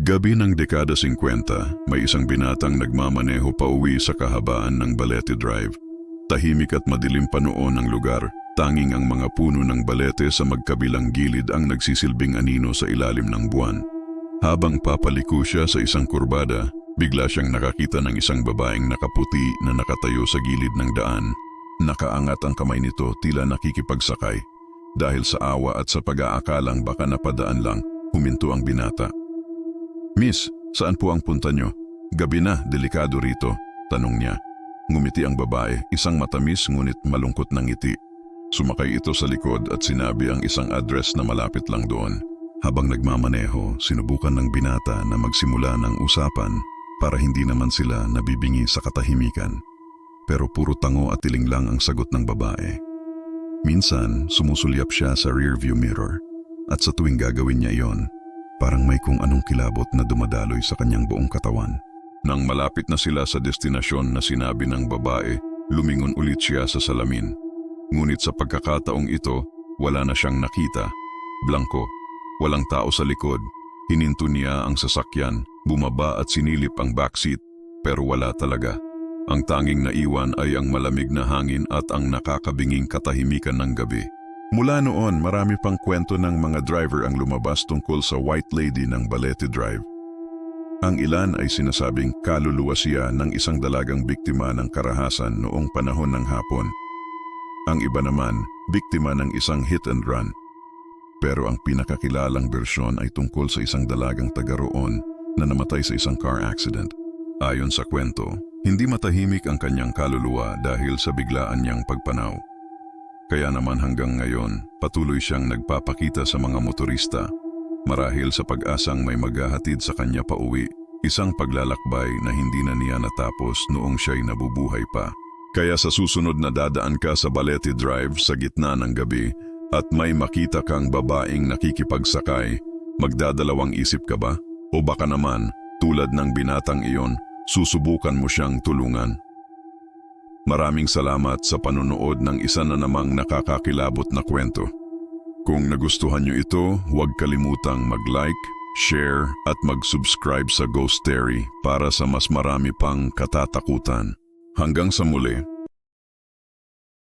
Gabi ng dekada 50, may isang binatang nagmamaneho pauwi sa kahabaan ng Balete Drive. Tahimik at madilim pa noon ang lugar, tanging ang mga puno ng balete sa magkabilang gilid ang nagsisilbing anino sa ilalim ng buwan. Habang papaliko siya sa isang kurbada, bigla siyang nakakita ng isang babaeng nakaputi na nakatayo sa gilid ng daan. Nakaangat ang kamay nito tila nakikipagsakay. Dahil sa awa at sa pag-aakalang baka napadaan lang, huminto ang binata. "Miss, saan po ang punta nyo? Gabi na, delikado rito," tanong niya. Ngumiti ang babae, isang matamis ngunit malungkot na ngiti. Sumakay ito sa likod at sinabi ang isang address na malapit lang doon. Habang nagmamaneho, sinubukan ng binata na magsimula ng usapan para hindi naman sila nabibingi sa katahimikan. Pero puro tango at tiling lang ang sagot ng babae. Minsan, sumusulyap siya sa rearview mirror at sa tuwing gagawin niya iyon, parang may kung anong kilabot na dumadaloy sa kanyang buong katawan. Nang malapit na sila sa destinasyon na sinabi ng babae, lumingon ulit siya sa salamin. Ngunit sa pagkakataong ito, wala na siyang nakita. Blanko, walang tao sa likod. Hininto niya ang sasakyan, bumaba at sinilip ang backseat, pero wala talaga. Ang tanging naiwan ay ang malamig na hangin at ang nakakabinging katahimikan ng gabi. Mula noon, marami pang kwento ng mga driver ang lumabas tungkol sa White Lady ng Balete Drive. Ang ilan ay sinasabing kaluluwa siya ng isang dalagang biktima ng karahasan noong panahon ng hapon. Ang iba naman, biktima ng isang hit and run. Pero ang pinakakilalang bersyon ay tungkol sa isang dalagang taga roon na namatay sa isang car accident. Ayon sa kwento, hindi matahimik ang kanyang kaluluwa dahil sa biglaan niyang pagpanaw. Kaya naman hanggang ngayon, patuloy siyang nagpapakita sa mga motorista. Marahil sa pag-asang may maghahatid sa kanya pauwi, isang paglalakbay na hindi na niya natapos noong siya'y nabubuhay pa. Kaya sa susunod na dadaan ka sa Balete Drive sa gitna ng gabi at may makita kang babaeng nakikipagsakay, magdadalawang isip ka ba? O baka naman, tulad ng binatang iyon, susubukan mo siyang tulungan? Maraming salamat sa panonood ng isa na namang nakakakilabot na kwento. Kung nagustuhan nyo ito, huwag kalimutang mag-like, share at mag-subscribe sa Ghost Story para sa mas marami pang katatakutan. Hanggang sa muli.